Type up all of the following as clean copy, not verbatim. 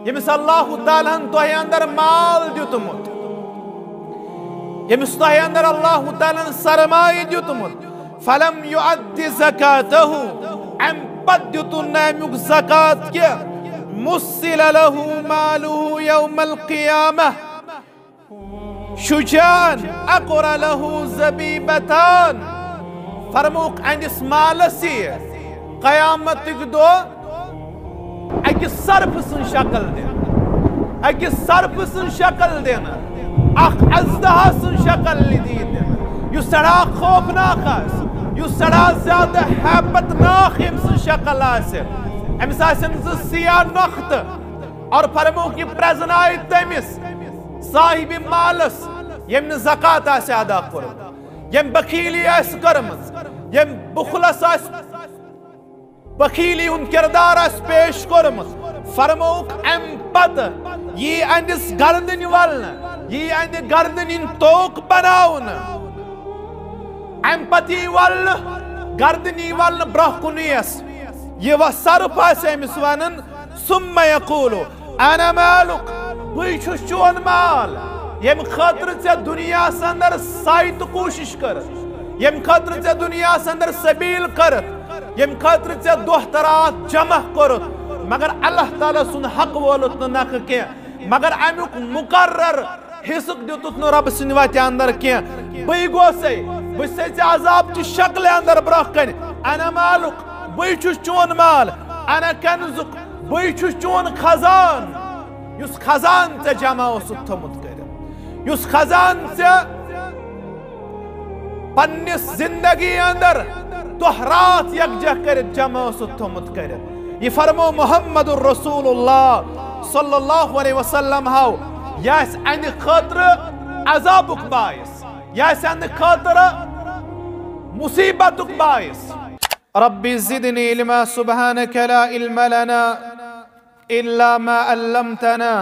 यमिस अल्लाह ताला तोह अंदर माल दितमुत, यमिस तोह अंदर अल्लाह ताला सरमाए दितमुत, फलम युअद्दि ज़कातहु अम पद दितुन अमुक ज़कात के मुस्सिल लहु मालुहु यौमल क़ियामह शुजान अक़रा लहु ज़बीबतान। फरमोक अंदिस मालस क़यामत दो अकिस सर्फ सन शक्ल देना, अकिस सर्फ सन शक्ल देना, अख अज़दहा सन शक्ल देना, युस सड़ा खौफनाक आस, युस सड़ा ज़्यादा हैबतनाक यम सन शक्ल आस, अमिस आसन सिया नख्त। और फरमोक ये प्रजनाय तमिस साहिब मालस यम ज़कात आस अदा कर, यम बखीली आस करमज, यम बुखलस आस बखीली उन किरदार आस पेश करमज। फरमोक अम पद ये अंदिस गर्दन वलन, ये अंद गर्दन तोक बनावन, अम पद ये वल गर्दन वलन ब्रोह कुनियस ये वह सर्फ आस अमिस वनन सुम्मा यक़ूलु अना मालुक, बई छुस चोन माल यम खतर से दुनिया अंदर साइत कोशिश कर, यम खतर से दुनिया अंदर सबील कर, यम खतर से दोह तरात जमा कर, मगर अल्लाह ताला सुन हक वोलुत नख के, मगर अमुक मुकर्रर हिस्क दितुत न रब सिन वत अंदर के। बई गोसे बस अजाब की शक्ल अंदर ब्रोह कन, अना मालुक बई छुस चोन माल, अना कन्जुक बई छुस चोन खजान, युस खजान से जमा थमुत कर, युस खजान से पन्निस जिंदगी अंदर दोहरात यकजह कर जमा थमुत कर। ये फरमो मोहम्मदुर रसूलुल्लाह सल्लल्लाहु अलैहि वसल्लम हाउ यास अंद खतर अजाबुक बायस, यास अंद खतर मुसीबतुक बायस। रब्बि ज़िदनी इल्मा सुब्हानक ला इल्म लना इल्ला मा अल्लमतना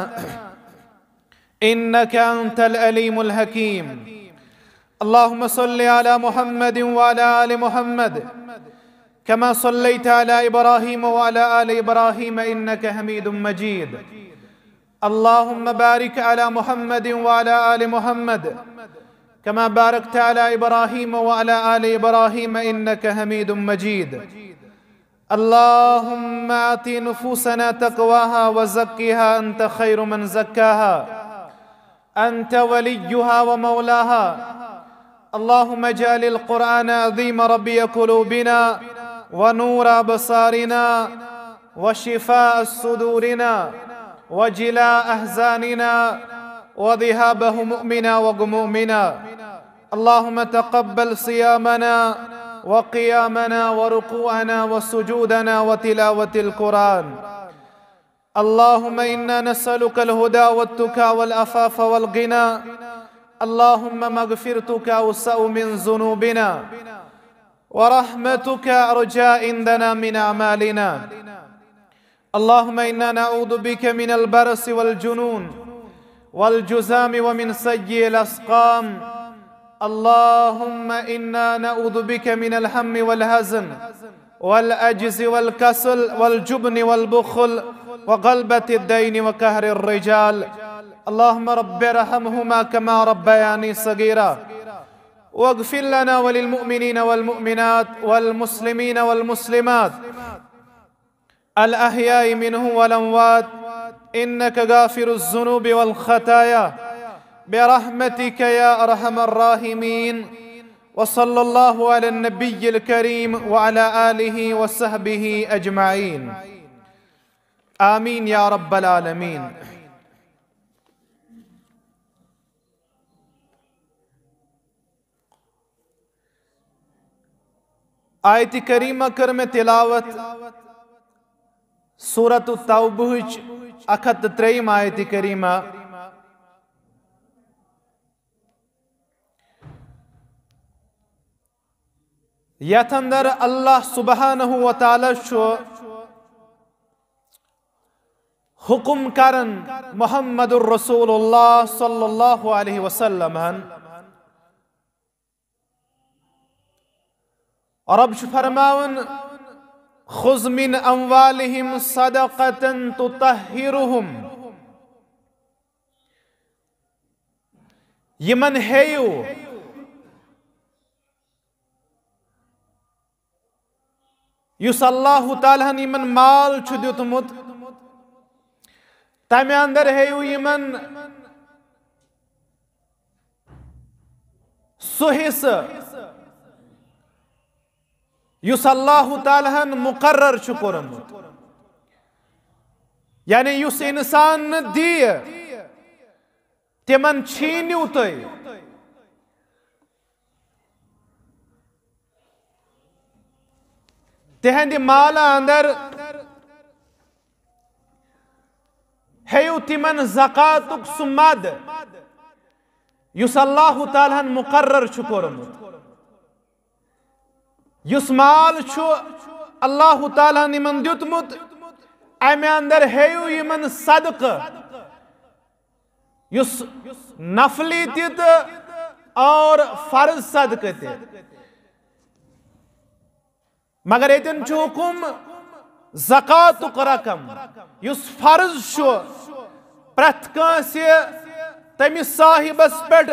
इन्नका अंतल अलीमुल हकीम। अल्लाहुम्मा सल्लि अला मुहम्मद व अला आलि मुहम्मद कमा सल्लैत अला इब्राहीम व अला आलि इब्राहीम इन्नका हमीदुम मजीद। अल्लाहुम्मा बारिक अला मुहम्मद व अला आलि मुहम्मद कमा बारकत अला इब्राहीम व अला आलि इब्राहीम इन्नका हमीदुम मजीद। अल्लाहुम्मा आति नुफूसना तक़वाहा व ज़क्किहा अंत खैरु मन ज़क्काहा अंत वलियुहा व मौलाहा। अल्लाहुम्मा जअलिल क़ुरआन अज़ीम रबिय क़ुलूबिना व नूर अबसारिना व शिफ़ाअ सुदूरिना व जिला अहज़ानिना व ज़िहाब हुमूमिना व गुमूमिना। अल्लाहुम्मा तक़ब्बल सियामना व क़ियामना व रुकूअना व सुजूदना व तिलावतिल क़ुरआन। अल्लाहुम्मा इन्ना नस्अलुकल हुदा वत्तुका वल अफ़ाफ़ वल गिना। अल्लाहुम्मा मग़फ़िरतुका औसअ मिन ज़ुनूबिना व रहमतुका अर्जा इंदना मिन अमालिना। अल्लाहुम्मा इन्ना नऊज़ु बिका मिनल बरस वल जुनून वल जुज़ाम व मिन सय्यिल अस्क़ाम। अल्लाहुम्मा इन्ना नऊज़ु बिका मिनल हम्मि वल हज़न वल अज्ज़ वल कसल वल जुब्न वल बुख़ल व ग़लबतिद दैन व कहरिर रिजाल। अल्लाहुम्मा रब्बिरहमहुमा कमा रब्बयानी सगीरा वग़फ़िर लना वलिल मुअमिनीन वल मुअमिनात वल मुस्लिमीन वल मुस्लिमात अल अहयाइ मिनहुम वल अमवात इन्नका गाफ़िरुज़ ज़ुनूबि वल ख़ताया बिरहमतिका या अरहमर राहिमीन। व सल्लल्लाहु अला नबिय्यिल करीम व अला आलिहि व सहबिहि अजमईन। आमीन या रब्बल आलमीन। आयत करीमा कर में तिलावत सूरत तौबह 103 आयत करीमा। यथ अंदर अल्लाह सुब्हानहु व तआला हुकुम करन मुहम्मदुर रसूलुल्लाह सल्लल्लाहु अलैहि वसल्लम और अब फरमावन खुज़ मिन अम्वालिहिम सदक़तन तुतहिरुहुम यमन हेयू युस अल्लाह तालाहन यमन माल छु दितमुत तमे अंदर हेयू यमन सो हिस्सा युस अल्लाह तालाहन मुकर्रर छु कोरमुत यानी युस इंसान दिय तिमन छीन्यू तुई तिहंदि माला अंदर हेयू तिमन ज़कातुक सुमद युस अल्लाह तालाहन मुकर्रर छु कोरमुत युस माल छु अल्लाह तालाहन यमन दितमुत अमे अंदर हेयू यमन सदक युस नफली तित और फर्ज सदक ते मगर एतन छु हुकुम ज़कातुक रकम युस फर्ज छु प्रथ कांसे तमिस साहिबस पेट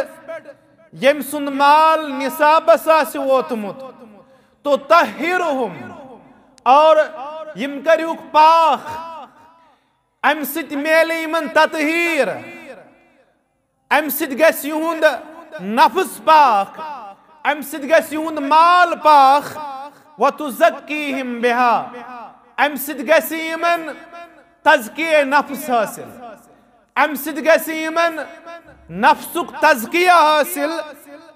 यम सुन माल निसाबस आसि वोतमुत तो तहिरुहुम और यम करियुक पाक अम सित मेले यमन ततहीर अम सित गस युहुंद नफ्स पाक अम सित गस युहुंद माल पाक व तुज़क्कीहिम बिहा अम सित गस यमन तज़किया नफ्स हासिल अम सित गस यमन नफ्सुक तज़किया हासिल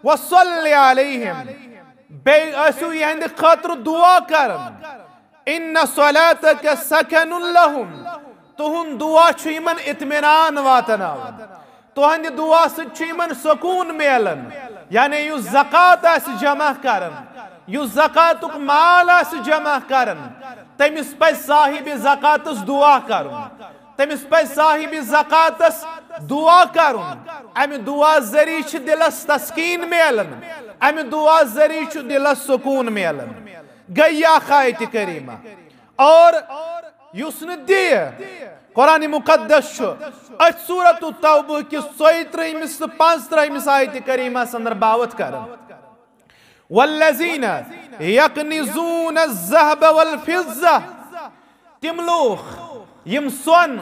व सल्लि अलैहिम बे असु यहंद खातिर दुआ करन इन्न सलातक सकनुल लहुम तुहुन दुआ छु यमन इत्मिनान वातनावन तुहंद दुआ सु यमन सुकून मेलन यानी यु ज़कात आस जमा करन यु ज़कातुक माल आस जमा करन तमिस पज साहिब ज़कातस दुआ करुन तमिस पज साहिब ज़कातस दुआ करुन अमि दुआ जरी छ दिलस तस्कीन मेलन अमि दुआ जरी छ दिलस सुकून मेलन गया खायत करीमा और युसन दिय कुरान मुकद्दस अच सूरत तौबह कि 33 to 35 आयत करीमा संदर बावत करन वल्लज़ीना यकनिज़ून अज़्ज़हब वल्फ़िज़्ज़ा तिम लोग यम सोन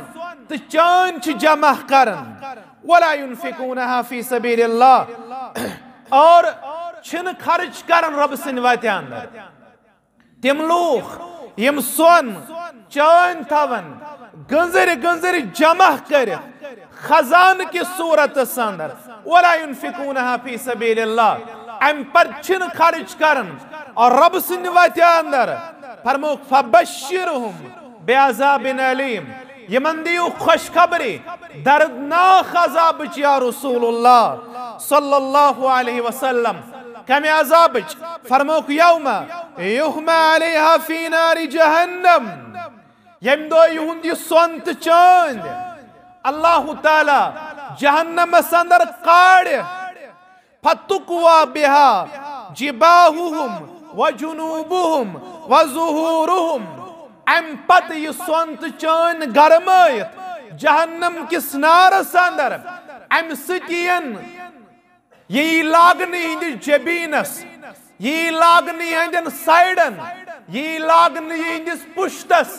तो चान छ जमा करन वला युनफ़िकूनहा फ़ी सबीलिल्लाह और छिन खर्च करन रब सिन वत अंदर तिम लोग यम सोन चान थवन गंजर गंजर जमा कर खजान की सूरत अंदर वला युनफ़िकूनहा फ़ी सबीलिल्लाह अम पर छिन खर्च करन और रब सिन वत अंदर फरमो फबश्शिरहुम बिअज़ाबिन अलीम यमन दियो खुशखबरी दर्दनाक अज़ाब या रसूलुल्लाह सल्लल्लाहु अलैहि वसल्लम कम अज़ाब फरमो यौमा युहमा अलैहा फी नारि जहन्नम यम दो युहुंद सोंत चांद अल्लाह ताला जहन्नम संदर काड़ फतुकवा बिहा जिबाहुहुम व जुनूबुहुम व ज़ुहूरुहुम अम पत यह सोंत चान गरमायत जहन्नम किस नारस अंदर अम सतियन ये लागन हिंद जबीनस ये लागन हिंदन साइडन ये लागन हिंदिस पुश्तस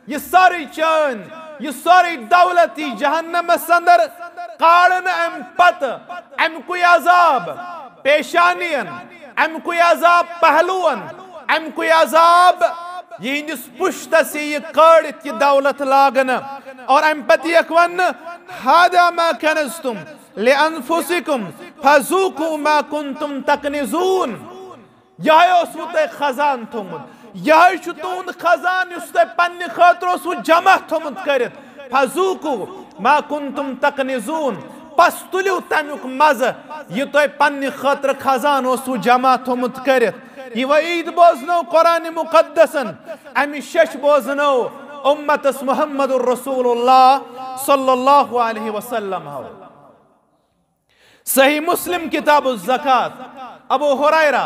ये सारी चान ये सारी दौलती जहन्नम अंदर काड़न अम पत अम कोई अजाब पेशानियन अम कोई अजाब पहलुअन अम कोई अजाब ये हिंदिस पुश्त से ये काड़ित की दौलत लागन और अम पति यकवन हादा मा कनस्तुम ले अनफुसिकुम फज़ूकू मा कुंतुम तकनिज़ून यह उसते खजान थोमुत यह तुंद खजान उसते पन्ने खातिर उस जमा थोमुत करित फज़ूकू मा कुंतुम तकनिज़ून पस तुलियो तमुक मज ये तो पन्ने खातिर खजान उस जमा थोमुत करित ये वईद बोजनो कुरान मुकद्दसन अमि शश बोजनो उम्मतस मुहम्मदुर रसूलुल्लाह सल्लल्लाहु अलैहि वसल्लम हो सही मुस्लिम किताब ज़कात अबू हुरैरा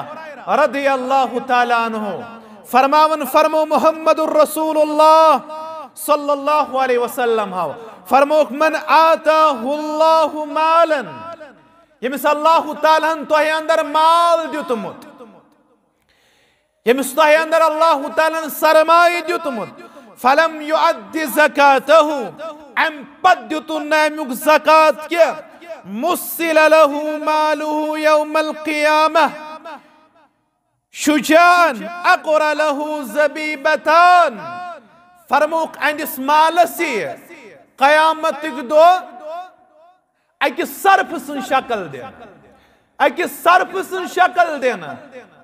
रदियल्लाहु ताला अन्हु फरमावन फरमो मुहम्मदुर रसूलुल्लाह सल्लल्लाहु अलैहि वसल्लम हो फरमो मन आताहुल्लाहु मालन यमिस अल्लाह ताला तोह अंदर माल दितमुत, यमिस तोह अंदर अल्लाह ताला सरमाए दितमुत, फलम युअद्दि ज़कातहु अम पद दितुन अमुक ज़कात के मुस्सिल लहु मालुहु यौमल क़ियामह शुजान अक़र लहु ज़बीबतान। फरमोक अंदिस मालस क़यामत दो अकिस सर्फ सुन शक्ल देना, अकिस सर्फ सुन शक्ल देना,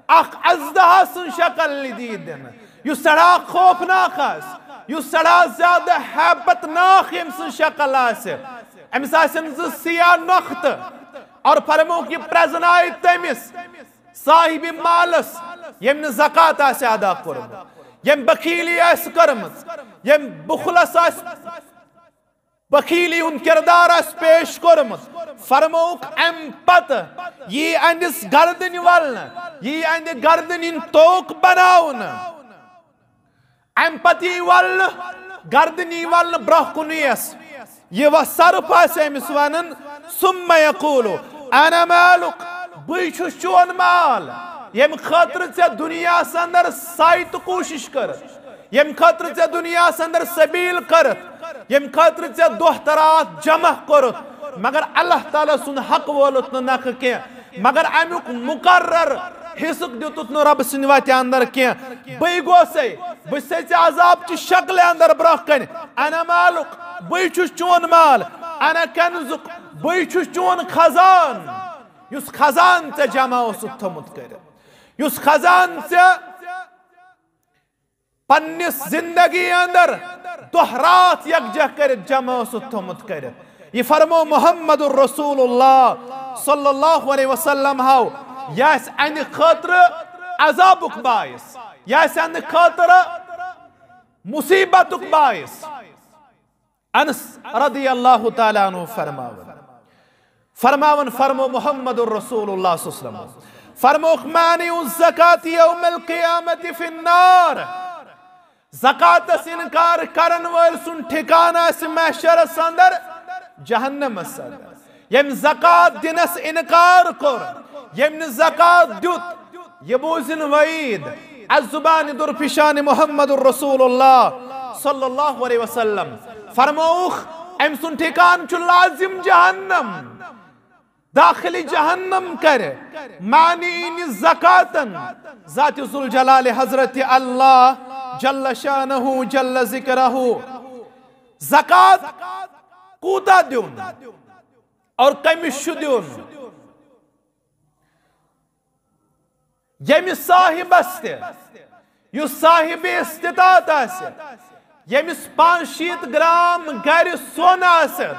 अख अज़दहा सुन शक्ल दी देना, यु सड़ा खौफनाक आस, यु सड़ा ज्यादा हैबतनाक यम सुन शक्ल आस, अमिस आसन सिया नख्त। और फरमो कि प्रजनाय तमिस साहिब मालस यम न ज़कात आस अदा कर्म, यम बखीली आस कर्मस, यम बुखलस आस बखीली उन किरदार आस पेश कर्मस। फरमोक अम पत ये अंदिस गर्दन वलन, ये अंद गर्दन इन तोक बनाउन, अम पति वल गर्दनी वल ब्रहकुनियस ये वह सर्फ आस अमिस वनन सुम्मा यकूलु अना मालुक बई छुस चोन माल, यम खतर चे दुनिया अंदर साइत कोशिश कर, यम खतर चे दुनिया अंदर सबील करत, यम खतर चे दोह तरात जमा करत, मगर अल्लाह ताला सुन हक वोलुत नख के, मगर अमुक मुकर्रर हिस्सक दितुत न रब सुन वत अंदर के, बई गोसे बसे अजाब ची शक्ल अंदर ब्रह कन, अना मालुक बई छुस चोन माल, अना कन्जुक बई छुस चोन खजान, युस खजान चे जमा ओसुक थमुत कर, युस खजान चे पन्निस जिंदगी अंदर दोहरात यकजह कर जमा ओसुक थमुत कर। ये फरमो मोहम्मदुर रसूलुल्लाह सल्लल्लाहु अलैहि वसल्लम हाउ यास अन खतर अजाबुक बायस, यास अन खतर मुसीबतुक बायस। अनस रदियल्लाहु ताला अन्हु फरमावन फरमो मोहम्मदुर रसूलुल्लाह सल्लल्लाहु अलैहि वसल्लम फरमो मानिउ ज़कात यौमल क़ियामति फिन्नार, ज़कात इनकार करन वल सुन ठिकाना महशर अंदर जहन्नम अंदर। यम ज़कात दिनस इनकार कर, यम ज़कात दुत ये बोजिन वईद अज़ुबान दुरफिशान मोहम्मदुर रसूलुल्लाह सल्लल्लाहु अलैहि वसल्लम फरमौख अम सुन ठिकान छु लाजिम जहन्नम, दाखिली जहन्नम कर मानी ज़कातन ज़ात ज़ुल जलाल हज़रत अल्लाह जल्ल शानहु जल्ल ज़िक्रहु। ज़कात कूता द्युन और कमिश द्युन यमिस साहिबस युस साहिब इस्तितात आसे, यमिस 500 ग्राम गर सोन आसन,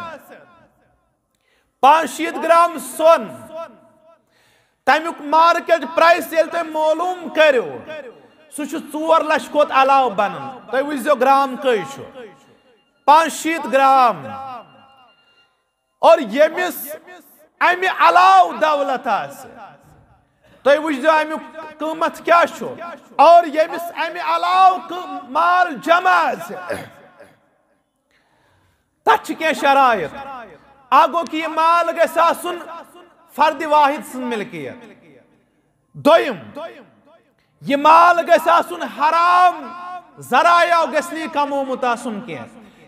500 ग्राम सोन तमुक मार्केट प्राइस ये तुम मालूम करो सह 4 लाख खोत अलाव बनन, तुम वो ग्राम कई 500 ग्राम। और यमिस अमि अलाव दौलत आसे तुम वो अमुक कीमत क्या और यमिस अमि अलाव माल जमा आसे तथ क्या शरायत आगो कि यह माल गसन फर्द वाहिद सुन मिल्कियत, दोयम यह माल गसन हराम जराया गसनी कमोमुत आसुन कह,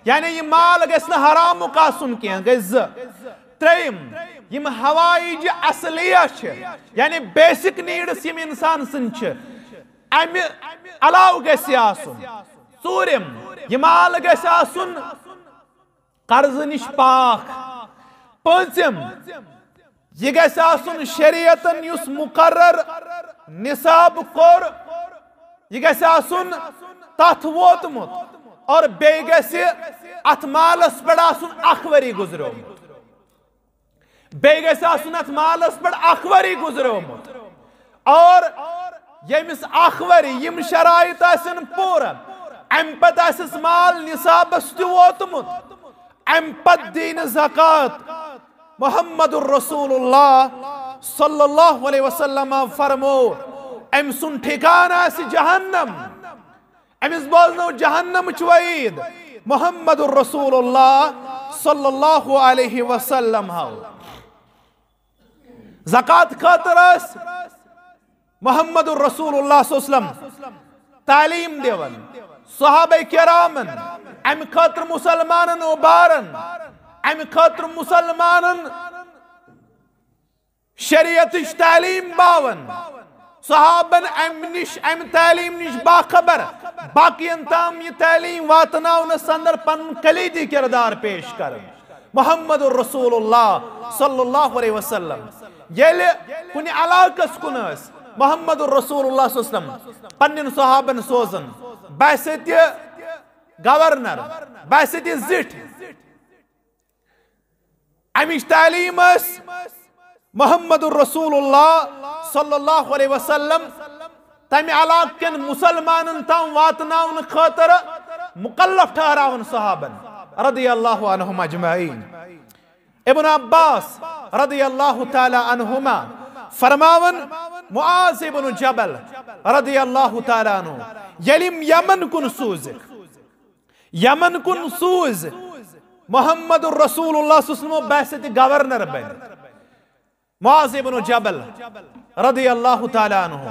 यानी यह माल गसन हराम आसुन कह गई त्रेम यम हवाई असलिया यानी बेसिक नीड्स यम इंसान सन अमि अलाव गस्य आसुन। ूरम यह माल गसन कर्ज निश पाक। पंचम यह गसन शरीयतन युस मुकर्रर निसाब कोर यह गसन तथ वोतमुत और बे अथ मालस पे अखवरी गुजरोमुत, बे अथ मालस पे अखवरी गुजरोमुत और यमिस अखवरी यम शराइत आसन पूरा अम पत माल निसाबस वोतमुत अम पत दीन ज़कात। मोहम्मदुर रसूलुल्लाह सल्लल्लाहु अलैहि वसल्लम फरमो अम सुन ठिकाना जहन्नम, अमिस बोलनो जहन्नम वईद। मोहम्मदुर रसूलुल्लाह सल्लल्लाहु अलैहि वसल्लम हाउ ज़कात खातर मुहम्मदुर रसूलुल्लाह सल्लल्लाहु अलैहि वसल्लम तालीम देवन सहाबे किरामन अम खातर मुसलमानन उबारन अम खातर मुसलमानन शरीयत तालीम बावन सहाबन अम तालीम निश बाखबर बाकियन ताम ये तालीम वातनावनस अंदर पन कलीदी किरदार पेश कर मुहम्मदुर रसूलुल्लाह सल्लल्लाहु अलैहि वसल्लम येले कुनि अलाकस कुनस मुहम्मदुर रसूलुल्लाह सल्लल्लाहु अलैहि वसल्लम पन्निन सहाबन सोजन बैसति गवर्नर बैसति जिट अमिश तालीम मुहम्मदुर रसूलुल्लाह सल्लल्लाहु अलैहि वसल्लम तमि अलाकन मुसलमानन ताम वातनावन खातर मुकल्लफ ठहरावन सहाबन रदियल्लाहु अन्हुम अजमईन। इब्न अब्बास रदियल्लाहु ताला अन्हुमा फरमावन मुआज इब्न जबल रदियल्लाहु ताला अन्हु यलिम यमन कुन सूज मुहम्मदुर रसूलुल्लाह सल्लल्लाहु अलैहि वसल्लम बैसत गवर्नर बन मुआज इब्न जबल रदियल्लाहु ताला अन्हु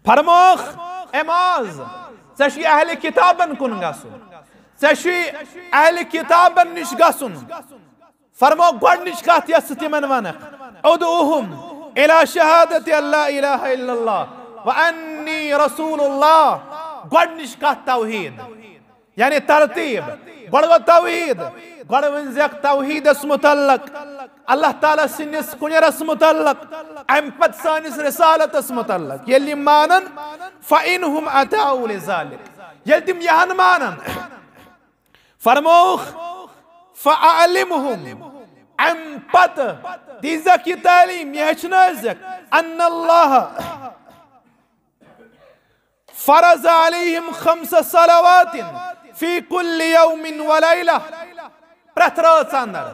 फरमोख ए मुआज सशी अहले किताबन कुन गसुन सशी अहले किताबन निश गसुन फरमो गोडनिश कथ यस तिमन वनक उदऊहुम इला शहादति अल्ला इलाहा इल्लल्लाह व अन्नी रसूलुल्लाह गोडनिश कथ तौहीद यानी तरतीब गोडगो तौहीद गोड वंजक तौहीदस मुतल्लक अल्लाह ताला सिनिस कुनिरस मुतल्लक अम पत सानिस रिसालतस मुतल्लक यलि मानन फइनहुम अताउ लिजालिक यल तिम यहन मानन फरमोख फअलिमहुम अम पत दीजक ये तालीम यह हचनजक अन्नल्लाह फरज अलैहिम खम्स सलावातिन फी कुल्लि यौमिन व लैला प्रत रात अंदर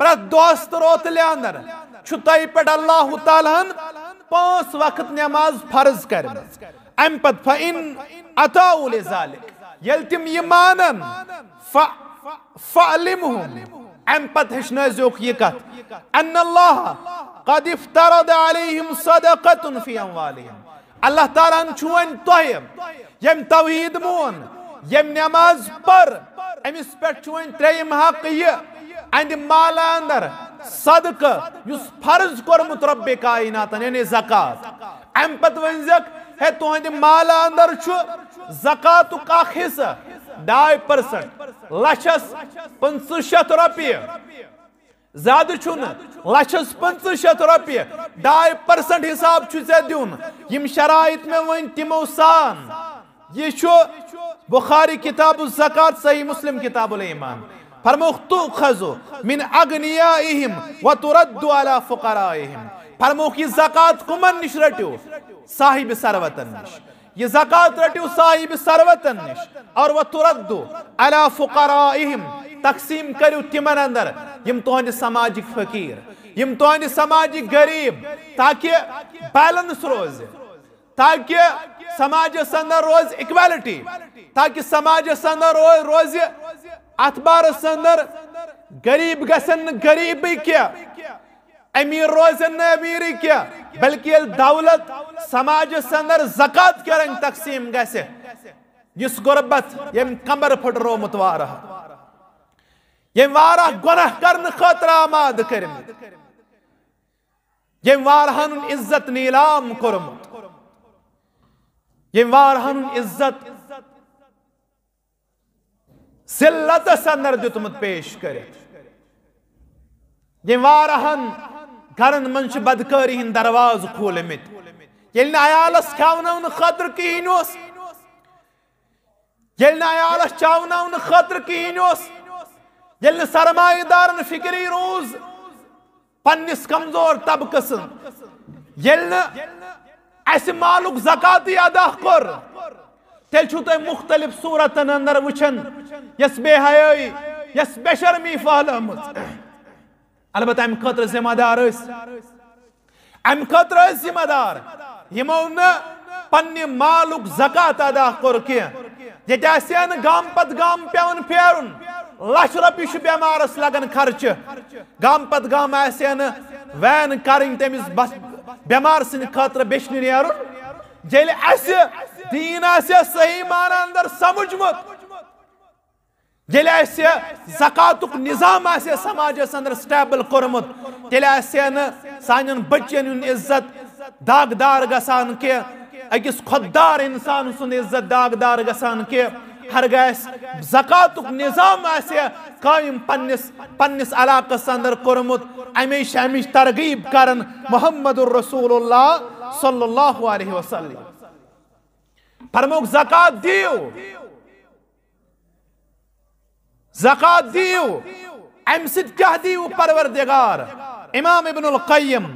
प्रत दोस्त रोतले अंदर छुताई पे अल्लाह तालाहन 5 वक्त नमाज फर्ज कर अम पत फइन अताउ लिजालिक यल तिम ये मानन फअलिमहुम अम पत हचनजोक ये कथ अन्नल्लाह कद इफ्तरद अलैहिम सदक़तुन फी अमवालिहिम अल्लाह ताला छुवन तोह यम तौहीद मोन यम नमाज पर अमिस पे छुवन त्रेयम हक ये अंद माल अंदर सदक युस फर्ज कोरमुत रब्बे कायनात यानी ज़कात अम पत वंजक है तुहंद माल अंदर छु ज़कातुक अख हिस्सा 2% लक्षस 500 रुपये ज्यादा छुन लक्षस 500 रुपये 2% हिसाब छु से दुन यम शराइत में वन तिमो सान ये छु बुखारी किताब ज़कात सही मुस्लिम किताबुल ईमान फरमोख तुखज़ु मिन अगनियाइहिम व तुरद्दु अला फुक़राइहिम फरमोख ये ज़कात कुमन निश रटियो साहिब सरवतन निश ये ज़कात रटियो साहिब सरवतन निश और व तुरद्दु अला फुक़राइहिम तकसीम करियो तिमन अंदर यम तोहंद समाजिक फकीर यम तोहंद समाजिक गरीब ताकि बैलेंस रोज ताकि समाज अंदर रोज इक्वालिटी ताकि समाज अंदर रोज अतबार अंदर गरीब गसन गरीब क्या अमीर रोजन अमीर क्या बल्कि दौलत समाज अंदर ज़कात करन तकसीम गसे इस गुरबत यम कमर फटरो मुतवार यम वारा गुनाह करन खतर आमाद करम यम वारहन इज्जत नीलाम करमुत यम वारहन इज्जत जिल्लत अंदर दुतमुत पेश कर यम वारहन घरन मन बदकारी हिंद दरवाज खोलमित येल अयालस खावन खतर कहीं येल अयालस चावन खतर कहीं येल सरमाएदारन फिक्री रोज पन्निस कमजोर तबकस येल अस मालुक ज़कात अदा कर तेल छु तुम मुख्तलिफ सूरतन अंदर वुचन यस बेहयाई यस बेशर्मी फहलमत अलबत्ता अम खतर जिम्मेदार अम खतर जिम्मेदार यमो न पन्ने मालुक ज़कात अदा कर कह ये गाम पत गाम पेवन फेरुन लक्ष रपये बेमारस लगन खर्च गम पत गम वैन करें तमिस बेमार सद खतर बेचन नेरुन जेल दीन सही मान अंदर समझमुत जेल ज़कातुक निज़ाम समाजस अंदर स्टेबल कोरमुत तेल सान बच्चन इज्जत दागदार गसान के अकिस खुददार इंसान सुन इज्जत दागदार गसान के हर गैस ज़कातुक निज़ाम कायम पन्निस इलाक़स अंदर कोरमुत अमिश तरगीब करन मुहम्मदुर रसूलुल्लाह सल्लल्लाहु अलैहि वसल्लम फरमोक ज़कात दियो ज़कात दियो अम सिद क्या दियो परवरदिगार इमाम इब्नुल क़य्यिम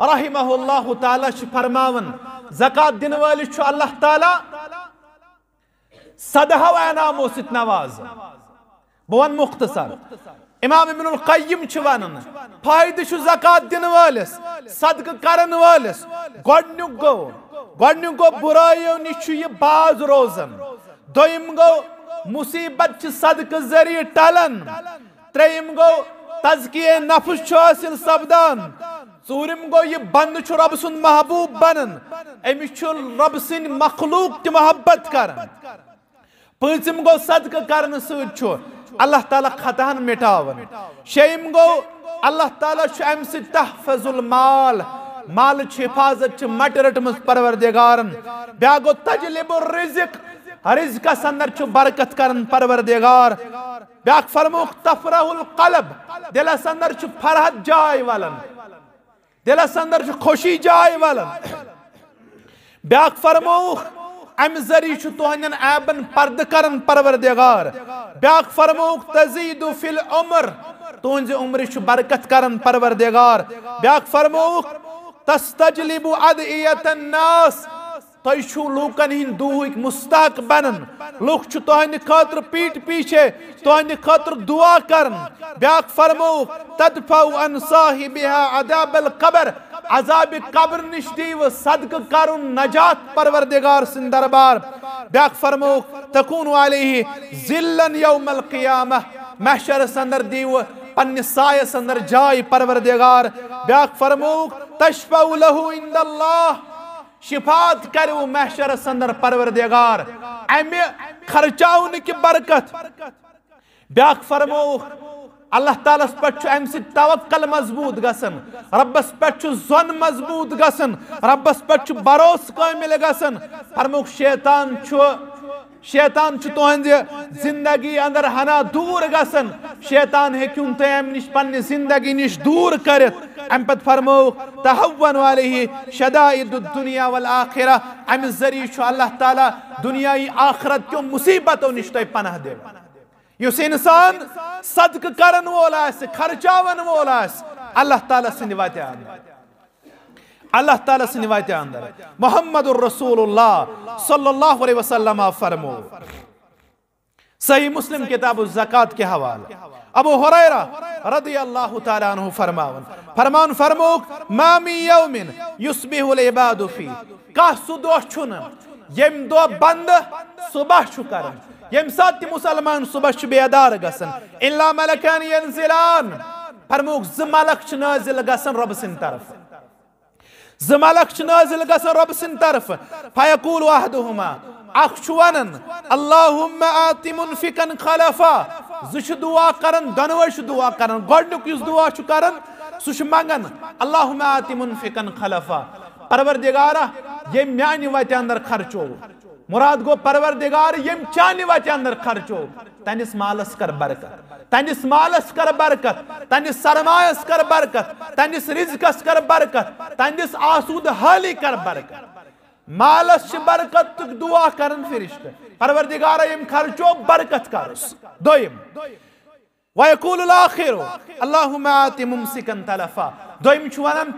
रहमहुल्लाहु ताला फरमावन ज़कात दिन वाली अल्लाह ताला सदह व इनामो सित नवाज बह वन मुख्तसर इमाम इब्नुल क़य्यिम वनान फायदे ज़कात दिन वालिस सदक़ करन वालिस गोडनुक गो बुराइयों निश बाज रोजन दोयम गो मुसीबत सदक़ जरिए टलन त्रेयम गो तज़किये नफ्स हासिल सपदान चूरिम गो ये बंद रब सुन महबूब बनन अमिस रब सिन मखलूक त मोहब्बत करन पंचम गो सदक़ करन सद अल्लाह ताला खतहन मिटावन शेम गो अल्लाह ताला अम सद तहफ़ज़ुल माल माल हिफाजत मट रटमस परवरदिगारन ब्या गो तजलिबुर रिज़्क़ रिज़्क़स अंदर बरकत करन परवरदिगार ब्या फरमोक तफरहुल क़ल्ब दिलस अंदर फरहत जाय वलन दिलस अंदर खुशी जाय वलन ब्या फरमोक अम जरी तुहन ऐबन पर्द करन परवरदिगार ब्या फरमोक तज़ीदु फिल उम्र तुहज उम्र बरकत करन परवरदिगार ब्या फरमोक तस्तजलिबु अदइयतन नास तुह लूकन हिंद दुहुक मुस्ताक बनन लुक तुहद खतर पीठ पीछे तुहद खतर दुआ करन ब्या फरमो तदफउ अन साहिबिहा अदाबल कब्र अजाब कब्र निश दीव सदक़ करुन नजात परवरदिगार सिन दरबार ब्या फरमो तकून अलैहि ज़िल्लन यौमल क़ियामह महशर अंदर दीव पन्ने सायस अंदर जाय परवरदिगार ब्या फरमो तशफउ लहु इंदल्लाह शिफात करो महशर अंदर परवरदिगार अमे खर्चाउन की बरकत ब्या फरमो अल्लाह ताला पे अम तवक्कल मजबूत गसन रब्बस पे ज़ोन मजबूत गसन रब्बस पे भरोस कामिल गसन फरमोक शैतान तुहद जिंदगी अंदर हना दूर गसन शैतान हेकुन तम निश पन्ने जिंदगी निश दूर करित अम पे फरमो तहव्वन अलैहि शदाइदुद दुनिया वल आखिरा अम जरिए अल्लाह ताला दुनियाई आखिरत क्यों मुसीबतों निश तय पनाह दे युस इंसान सदक़ करन वोल आस खर्चावन वोल आस अल्लाह ताला सिंद वत अल्लाह ताला सिंद वत अंदर मुहम्मदुर रसूलुल्लाह सल्लल्लाहु अलैहि वसल्लम फरमो सही मुस्लिम किताब ज़कात के हवाले अबू हुरैरा रदियल्लाहु ताला अन्हु फरमान फरमोक मा मिन यौमिन युस्बिहुल इबादु फी का सुदो छुन यम दो बंद सुबह छु करन यम सात मुसलमान सुबह बेदार गसन इल्ला मलकान यंजिलान फरमोक ज मलक छ नाजिल गसन रब सिन तरफ ज मलक छ नाजिल गसन रब सिन तरफ फयकूल अहदुहुमा अखशुवनन अल्लाहुम्मा आति मुनफिकन खलफा जुश दुआ करन दनवश दुआ करन गोडनुक युस दुआ छु करन सुश मंगन अल्लाहुम्मा आति मुनफिकन खलफा परवरदिगारा ये म्यानि वत अंदर खर्चो मुराद गो परवरदिगार यम चानि वत अंदर खर्चो तनिस मालस कर बरकत तनिस मालस कर बरकत तनिस सरमायस कर बरकत तनिस रिज़्क़स कर बरकत तनिस आसूद हाली कर बरकत मालस बरकत दुआ करन फरिश्ते परवरदिगार यम खर्चो बरकत करस दोयम वयकूलुल आखिरु अल्लाहुम्मा आति मुमसिकन तलफा दोयम छु वनान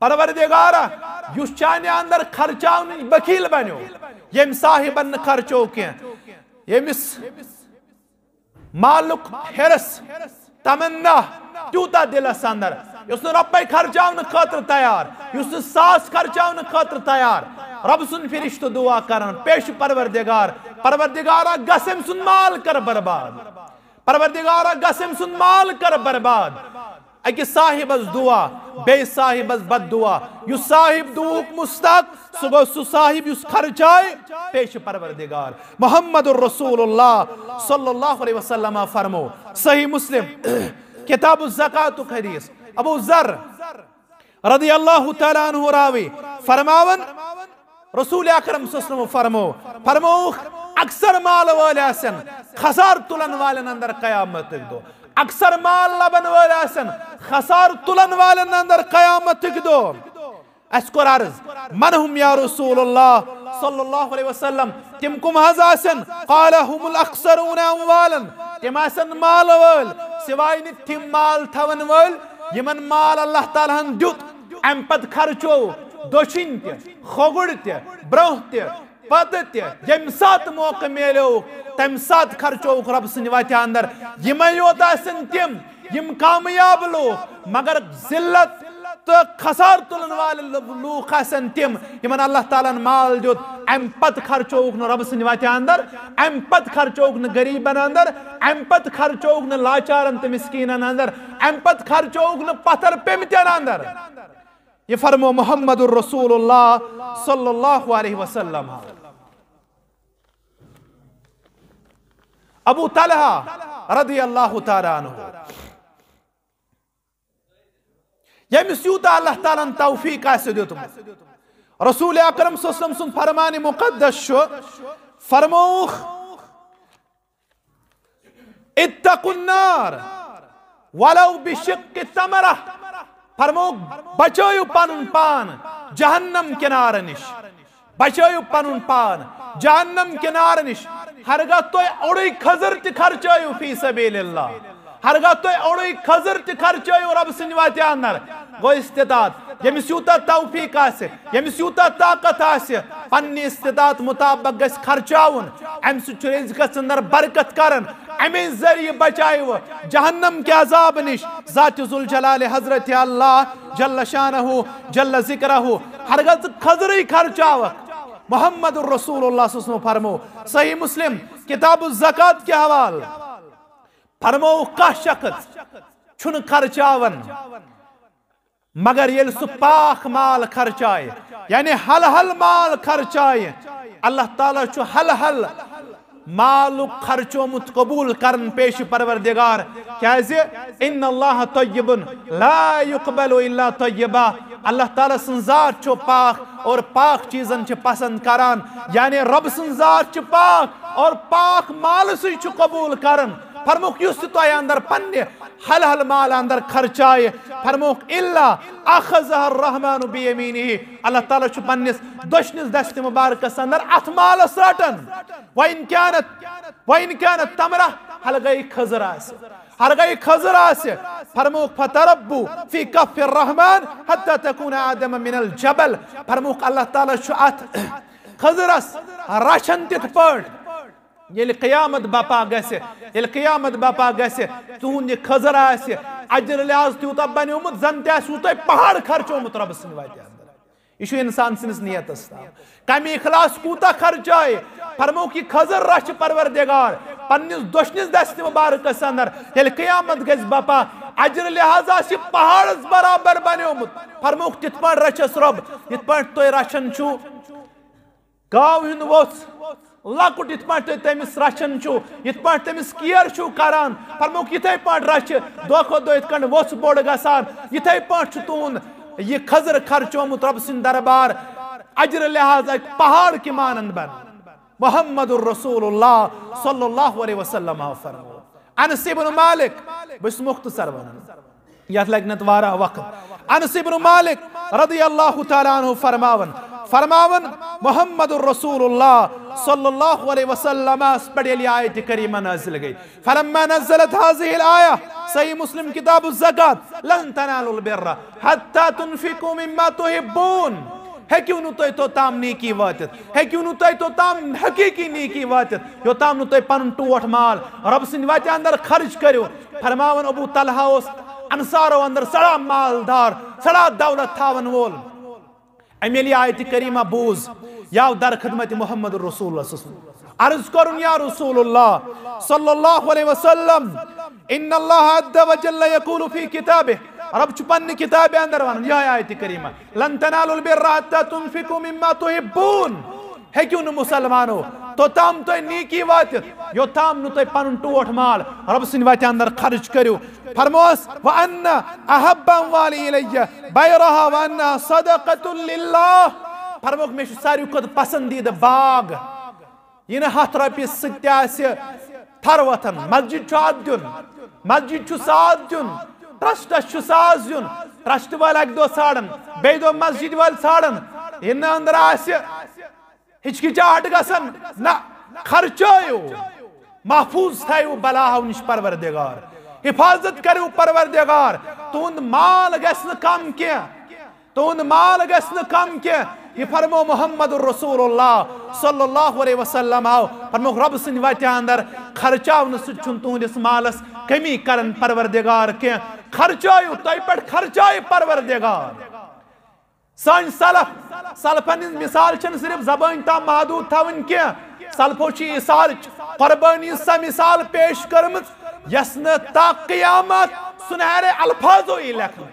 परवरदिगारा युस चाने अंदर खर्चाउन बकील बनो यम साहिबन खर्चो के यमिस मालुक हिरस तमन्ना त्यूता दिलस अंदर युस रब्बे खर्चाउन खतर तैयार युस सास खर्चाउन खतर तैयार रब सुन फरिश्तो दुआ करन पेश परवरदिगार परवरदिगारा गसम सुन माल कर बर्बाद, परवरदिगारा गसम सुन माल कर बर्बाद। अकिस साहिबस दुआ बे साहिबस बद दुआ, युस साहिब दुक मुस्तक सु गो सु साहिब युस खर्चाय पेश परवरदिगार। मुहम्मदुर रसूलुल्लाह सल्लल्लाहु अलैहि वसल्लम फरमो, सही मुस्लिम किताब ज़कात हदीस, अबू ज़र रदियल्लाहु तआला अन्हु रावी फरमावन रसूल अकरम सल्लल्लाहु अलैहि फरमो अक्सर माल वाले आसन खसार तुलन वाले अंदर कयामत दो, अक्सर माल लबन वाले आसन खसार तुलन वाले अंदर कयामत दो। अस्कोर अर्ज मन हुम या रसूलुल्लाह सल्लल्लाहु अलैहि वसल्लम, तिम कुम हज आसन, क़ाल हुमुल अक्सरून अमवालन, तिम आसन माल वाल सिवाय नि तिम माल थवन वाल यमन माल अल्लाह ताला हन दुत अम पत खर्चो दोशिन ते खोगुड़ ते ब्रोह ते पद ते यम सात मौका मिलो तम सात खर्चो रब सनि वत अंदर यम योत आसन तिम यम कामयाब लोग मगर जिल्लत तो खसार तुलन वाले लूक आसन तिम यमन अल्लाह ताला माल दुत अम पत खर्चोक न रब सनि वत अंदर, अम पत खर्चोक न गरीबन अंदर, अम पत खर्चोक न लाचारन ते मिस्कीनन अंदर, अम पत खर्चोक न पत्थर पेमतन अंदर। ये फरमो मुहम्मदुर रसूलुल्लाह सल्लल्लाहु अलैहि वसल्लम। अबू तलहा रदियल्लाहु तआला अन्हु यमिस यूता अल्लाह ताला तौफीक आसे दियुतमुत, रसूल अकरम सल्लल्लाहु अलैहि वसल्लम सुन फरमान मुक़द्दस छु फरमोख इत्तकुन नार वलौ बिशिक्कि तमरा, फरमोख बचायो पनुन पान जहन्नम किनार निश, बचायो पनुन पान जहन्नम किनार निश। हरगा तो ओड़ी खजर ति खर्चायो फी सबीलिल्लाह, हरगा तो ओड़ी खजर ति खर्चायो रब सनि वत अंदर गो इस्तितात यमिस यूता तौफीक आसे यमिस यूता ताकत आसे पन्नी इस्तितात मुताबिक गस खर्चाउन अम सु रिज़्क़स अंदर बरकत करन, अमे जरिए बचायो जहन्नम के अजाब निश। ज़ात ज़ुल जलाल हज़रत अल्लाह जल्ल शानहु जल्ल ज़िक्रहु हरगा खजर ही खर्चावक। मुहम्मदुर रसूलुल्लाह सल्लल्लाहु अलैहि वसल्लम फरमो, सही मुस्लिम किताब ज़कात के हवाल फरमो का शख्स छुन खर्चावन मगर ये सु पाक माल खर्चाए, यानी हल हल माल खर्चाए, अल्लाह ताला छु हल हल माल खर्चोमुत कबूल करन पेश परवरदिगार। क्याज़े इन्नल्लाह तय्यबुन ला युक़बलु इल्ला तय्यबा, अल्लाह ताला सं ज़ात छु पाक और पाक चीजन छु पसंद करान, यानी रब सं ज़ात छु पाक और पाक माल से छु कबूल करन। फरमुख युस तो अंदर पन्ने हल हल माल अंदर खर्चाए, फरमुख इल्ला अखज़ह अर्रहमानु बियमीनिही, अल्लाह ताला छु पन्निस दोशनिस दस्त मुबारक अंदर अथ माल रटन। व इन कानत तमरा हल गई खजर आसे, हर गई खजर आसे, फरमुख फतरब्बु फी कफ़िर रहमान हत्ता तकून आदम मिनल जबल, फरमुख अल्लाह ताला छु अथ खजरस रचन तिथ पट ये क़यामत बपा गसे, ये क़यामत बपा गसे तुहुन ये खजर आसे अजर लिहाज तूता बन्योमुत जन ते पहाड़ खर्चोमुत रब सनि वत अंदर। यह इंसान सनिस नियतस कमी इखलास कूता खर्चाए, फरमो कि खजर रच परवरदिगार पन्निस दोशनिस दस्त मुबारकस अंदर ये क़यामत गस बपा अजर लिहाज आसि पहाड़स बराबर बन्योमुत, फरमो तिथ पाट रचस रब यिथ पाट तुय रचन छु गाव हिंद वोस लकुट इत पाट तमिस रचन छु, इत पाट तमिस केयर छु करान, फरमो इथे पाट रच दो खो दो इत कण वोस बोड़ गसान, इथे पाट छु तुन ये खजर खर्चोमुत रब सिन दरबार अजर लिहाज पहाड़ की मानंद बन। मुहम्मदुर रसूलुल्लाह सल्लल्लाहु अलैहि वसल्लम फरमो। अनस इब्न मालिक बस मुख्तसर वनन यथ लगनत वारा वक्त। अनस इब्न मालिक रदियल्लाहु तआला अन्हु फरमावन मुहम्मदुर रसूलुल्लाह सल्लल्लाहु अलैहि वसल्लम पढ़ी आयत करीमा नाज़िल गई। फलम्मा नज़लत हाज़िहिल आया, सही मुस्लिम किताब ज़कात, लन तनालुल बिर्रा हत्ता तुनफिकू मिम्मा तुहिब्बून, है क्यों नु तो ताम नीकी वातित, है क्यों नु तो ताम हकीकी नीकी वातित, यो ताम नु तो पन टोट माल रब सिन वत अंदर खर्च करो। फरमावन अबू तलहा उस अंसारो अंदर सड़ा मालदार सड़ा दौलत थावन वोल। अमेली आयत करीमा बूज याव दर खदमत मुहम्मद रसूलुल्लाह सल्लल्लाहु अलैहि वसल्लम। अर्ज करुन या रसूलुल्लाह सल्लल्लाहु अलैहि वसल्लम इन्नल्लाह अज़्ज़ व जल्ल यक़ूलु फी किताबिह रब छु पन्नि किताबे अंदर वन यह आयत करीमा लन तनालुल बिर्रा हत्ता तुनफिकु मिम्मा तुहिब्बून हेक्यू न मुसलमानो तो ताम तो नीकी वात यो ताम नु तो पनुन टोठ माल रब सिन वात अंदर खर्च करियो फरमोस व अन्ना अहब्बा वाली इलैया बैरहा व अन्ना सदक़तुल लिल्लाह फरमोक में सारी खुद पसंदीदा बाग यह 100 रॉपिस सत्यास्य थरवतन मस्जिद छु अद्युन मस्जिद छु साथ दुन ट्रस्टस छु साथ दुन ट्रस्ट वाल एक दो साड़न बे दो मस्जिद वाल साड़न इन अंदर आस्य हिचकिचाहट गसन ना खर्चो महफूज थायो बलाह निश परवरदिगार हिफाजत करो परवरदिगार तुंद माल गसन कम के तुंद माल गसन कम के ये फरमो मोहम्मद रसूलुल्लाह सल्लल्लाहु अलैहि वसल्लम आओ फरमो रब सिन वाते अंदर खर्चावन सुन तुंदिस मालस कमी करन परवरदिगार के खर्चायो तय पर खर्चाय परवरदिगार सान सलफन मिसाल छन सिर्फ जबान ता महदूद थवन के सलफो छि मिसाल कुर्बानी सा मिसाल पेश करमत यसन ता क़यामत सुनहरे अल्फाजो लेखन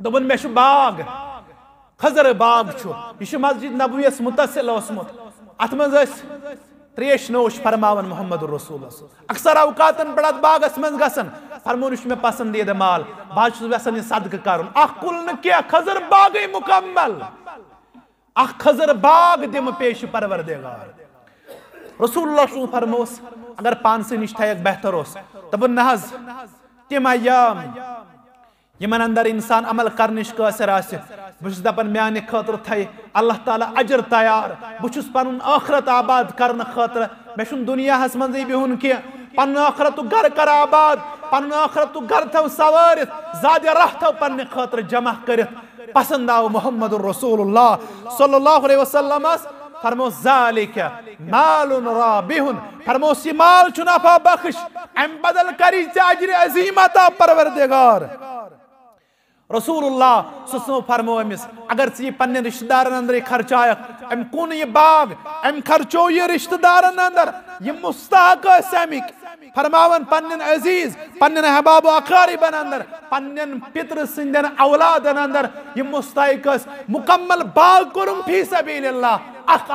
दोबन मे छु बाग खजर बाग छु यह मस्जिद नबवियस मुतसिल ओसमुत अत मज त्रेश नोश फरमावन मोहम्मद रसूल अक्सर अवकातन बड़त बागस मज गसन फरमोन मे पसंदीदा माल बाज यसान सदक़ करुन कुल न क्या खजर बाग मुकम्मल खजर बाग दिम पेश परवरदिगार रसूलुल्लाह फरमोस अगर पान से निश थयक बेहतर ओस तब नहज तिम अय्याम यमन अंदर इंसान अमल करनिश कासर आसे बुझ दपन म्याने खतर थय अल्लाह ताला अजर तैयार बुझुस पनुन आखरत आबाद करन खतर मेशुन दुनिया हस मंजी बिहुन के पन आखरत घर कर आबाद पन आखरत घर थव सवारित ज़ाद राह थव पन खतर जमा करित पसंद आओ मोहम्मद रसूलुल्लाह सल्लल्लाहु अलैहि वसल्लम फरमो ज़ालिका मालुन राबिहुन फरमो सी माल चुनाफा बख्श अम बदल करी अजर अजीमता परवरदिगार रसूलुल्लाह सुसनो फरमो अमिस अगर सी पन्ने रिश्तेदारन अंदर खर्चायक अम कुन ये बाग अम खर्चो ये रिश्तेदारन अंदर ये मुस्तहक समिक फरमावन पन्नन अजीज पन्नन अहबाब अकारिबन अंदर पन्नन पितर सिंदन औलादन अंदर ये मुस्तहक मुकम्मल बाग करुम फी सबीलिल्लाह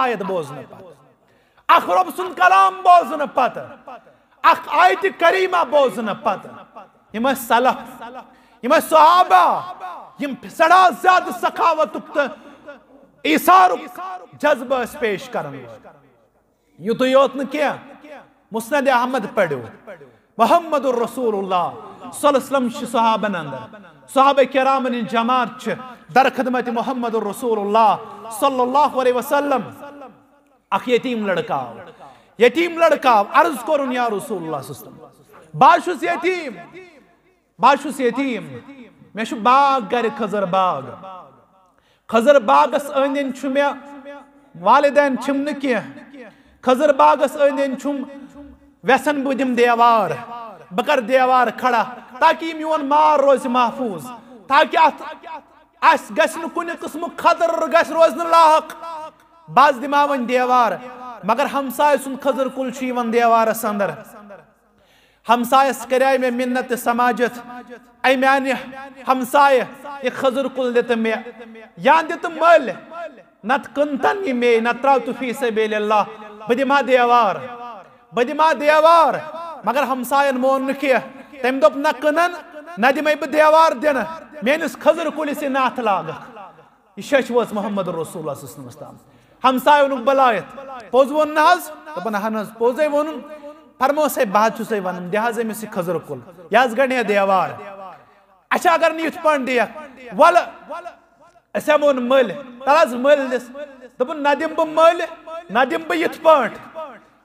आयत बोजन पत रब सुन कलाम बोजन पत आयत करीमा बोजन पत यम सलफ यम सहाबा यम सड़ा ज्यादा सखावत ईसार जज्बा पेश करन युत योत न क्या मुस्नद अहमद पढ़ो मोहम्मद रसूलुल्लाह सल्लल्लाहु अलैहि वसल्लम सहाबन अंदर सहाबा किरामन जमात छ दर खिदमत मोहम्मद रसूलुल्लाह सल्लल्लाहु अलैहि वसल्लम अख यतीम लड़का अर्ज करुन या रसूलुल्लाह सल्लल्लाहु बाशुस यतीम मे छु बाग गर खजर बागस अंदन छु मे वालिदैन छिम न के खजर बागस अंदन छुम व्यसन बुदिम देवार बकर देवार खड़ा ताकि मोन मार रोज महफूज ताकि अस गसन कुन किस्म खदर गस रोज न लाहक बाज दिमावन देवार मगर हमसाय सुन खजर कुल वन देवारस अंदर हमसायस कराय में मिन्नत समाजत ऐ म्याने हमसाय ये खजर कुल दित मे या दित मल नत कंतन ये मे न त्राव तु फी सबीलिल्लाह बदिमा देवार मगर हमसायन मोन के तम दोप न कनन न दिमै ब देवार दिन मेनिस खजर कुल से नाथ लाग ये शश वस मोहम्मद रसूलुल्लाह सल्लल्लाहु अलैहि वसल्लम हमसायन बलायत पोज वन नहज दपन हनज पोजे वन फरमो से बात छु से वन देहाजे में से खजर कुल याज गणे देवार अच्छा अगर नी उत्पन दिया वल ऐसा मोन मल तलाज मल दिस दपन नदिम ब मल नदिम ब यथपट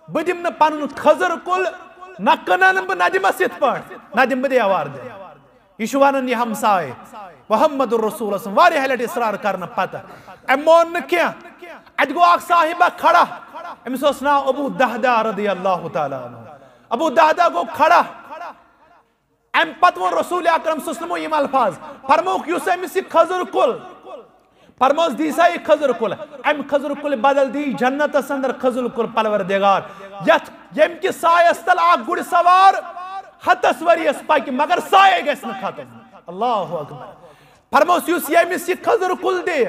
बदिम न पन खजर कुल न कनन ब नदिम सिथपट नदिम ब देवार दे यशवान ये हमसाय मोहम्मद रसूल वारे हलट इसरार करना पता अमोन क्या अजगो आख साहिबा खड़ा अमिस ना अबू दहदा रदियल्लाहु ताला अबू दहदा को खड़ा अम पत वो रसूल अकरम सल्लल्लाहु अलैहि वसल्लम अल्फाज फरमो युस अमिस खजर कुल फरमोस दी सा ये खजर कुल अम खजर कुल बदल दी जन्नत अंदर खजर कुल परवरदिगार यथ यम कि सायस तल आ गुड़ सवार हतस वरियस पाकि मगर साये गस न खत्म अल्लाहु अकबर फरमोस युस यमिस ये खजर कुल दे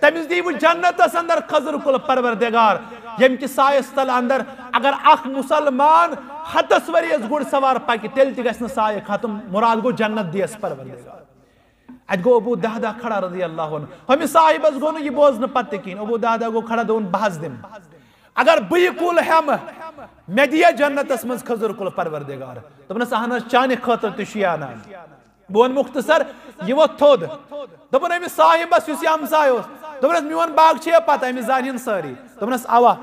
तमिस दी वो जन्नत अंदर खजर कुल परवरदिगार यम कि सायस तल अंदर अगर अख मुसलमान हतस वरियस गुड़ सवार पाकि तेल ति गस न साये खत्म मुराद गो जन्नत दियस परवरदिगार अत गो अबू दहदा खड़ा रज़ी अल्लाह अन्हु हम साहिबस गो न ये बोझ न पत्ते किन अबू दहदा गो खड़ा दोन बहस दिम अगर बह कुल हम मे दिया जन्नतस मज खजर कुल परवरदिगार दोपनस अहन चाने खतर तुशियाना बोन मुख्तसर ये वो थोद दोपन अमिस साहिबस युस हमसाय ओस दोपनस मियोन बाग छे पता अमिस जानिन सारी दोपनस अवा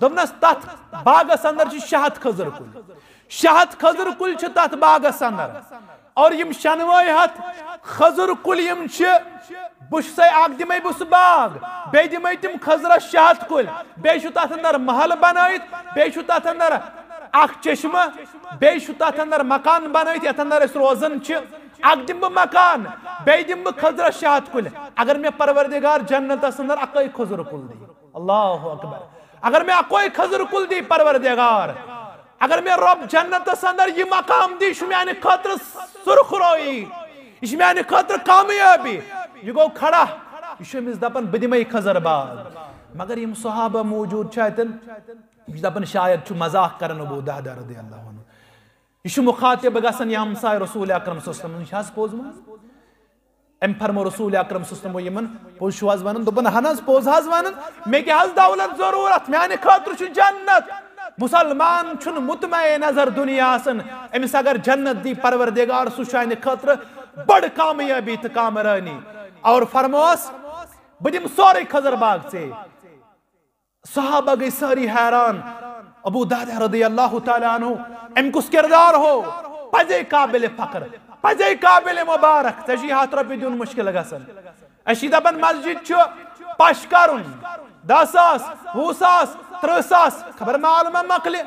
दोपनस तथ बागस अंदर छ शहद खजर कुल छ तथ बागस अंदर और यम शनवाय हत खजर कुल यम छ बुश आग दिमे बुस बाग बे दिमे तिम खजरा शहद कुल बे छु तथ अंदर महल बनाइत बे छु तथ अंदर अख चश्मा बे छु तथ अंदर मकान बनाइत यथ अंदर अस रोजन छ अग दिम मकान बे दिम खजरा शहद कुल अगर मैं परवरदिगार जन्नत अंदर अकै खजर कुल दी अल्लाहु अकबर अगर मैं अकै खजर कुल दी परवरदिगार अगर मैं रब जन्नत अंदर ये मकाम दी मैंने खतर सुरखरोई यह मैंने खतर कामयाबी यह गो खड़ा यह दपन बह दिमे खजर बाग मगर यम सहाबा मौजूद यह दपन शायद मजाक कर अबू दहदा रज़ी अल्लाह अन्हु यह मुखातिब गसन यह हमसाय रसूल अकरम सल्लल्लाहु अलैहि वसल्लम पोज अम फरमो रसूल अकरम सल्लल्लाहु अलैहि वसल्लम पोज छुज वन दोपन हन पोज हज वन मे क्या दौलत जरूरत मैंने खतर जन्नत मुसलमान छुन मुतमए नजर दुनिया आसन अमिस अगर जन्नत दी परवरदिगार सुशान खतर बड़ कामयाबी तो कामरानी और फरमोस बदिम सोरे खजर बाग से सहाबा गई सारी हैरान अबू दहदा रज़ी अल्लाह तआला अन्हु अम कुस किरदार हो पजे काबिल फकर पजे काबिल मुबारक तजी हाथ रपि दुन मुश्किल गसन अशी दपन मस्जिद छु पश करुन 10 सास 20 सास 30 सास खबर मालूम मकले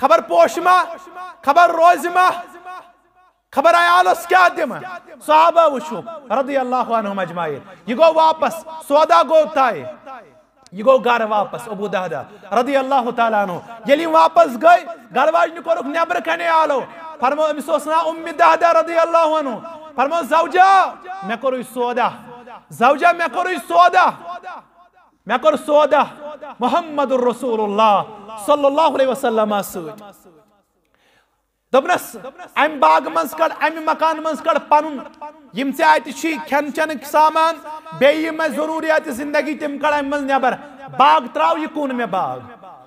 खबर पोशमा खबर रोजमा खबर आयालस क्या दिम सहाबा वुशु रज़ी अल्लाह अन्हुम अजमाइन ये गो वापस सौदा गो ताय ये गो घर वापस अबू दहदा रज़ी अल्लाह तआला अन्हु यली वापस गए घर वाजन कोरुक नेबर कने आलो फरमो अमिस ओस ना उम्मी दहदा रज़ी अल्लाह अन्हु फरमो जौजा मे कोरु सौदा जौजा मे कोरु सौदा मे कोर सौदा मुहम्मदुर रसूलुल्लाह सल्लल्लाहु अलैहि वसल्लम दोपनस अम बाग मज कड़ अम मकान मज कड़ पनुन यम से आत खेन चन सामान बे जरूरियात जिंदगी तम कड़ अम मज नबर बाग त्राव यह कून मे बाग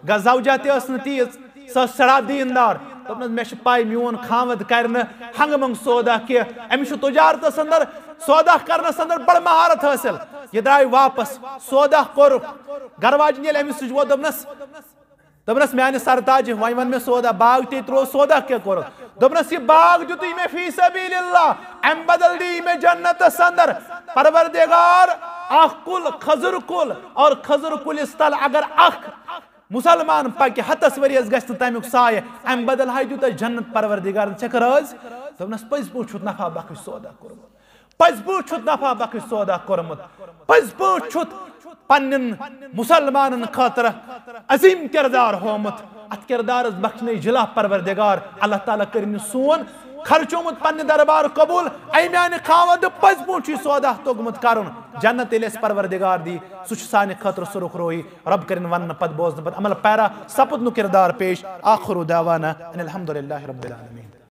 गजौजा तीज सड़ा दीनदार दोपनस मे पाई मोन खामद कर हंग मंग सौदा कह अमिस तुजारत अंदर सौदा करनस अंदर बड़ महारत हासिल यह द्राय वापस सौदा कोर घर वाजन ये अमिस वो दोपनस मैंने सरताज वन वन मे सौदा बाग ते त्रो सौदा क्या कोर दोपनस यह बाग जो तुम फी सबीलिल्लाह अम बदल दी में जन्नत अंदर परवरदिगार अख कुल खजर कुल और खजर कुल तल अगर अख मुसलमान पक हतस वरियस गस तमुक साय अम बदल हाय दूत जन्नत परवरदिगार चकराज दोपनस पज पो छुत नफा बख्श सौदा कोरमुत पज पो छुत नफा बख्श सौदा कोरमुत पज पो छुत पन्न मुसलमान खतर अजीम किरदार होमुत अत किरदार बख्शने जिला परवरदिगार अल्लाह ताला कर सोन खर्चोमुत पन्न दरबार कबूल अम्यान खावद पज पोच सौदा तोगमुत करुन जन्नत परवरदिगार दी सुच साने खतर सुरुख रोही रब कर वन पद बोज पद अमल पैरा सपद नु किरदार पेश आखिर दावाना अनिल हम्दुलिल्लाहि रब्बिल आलमीन।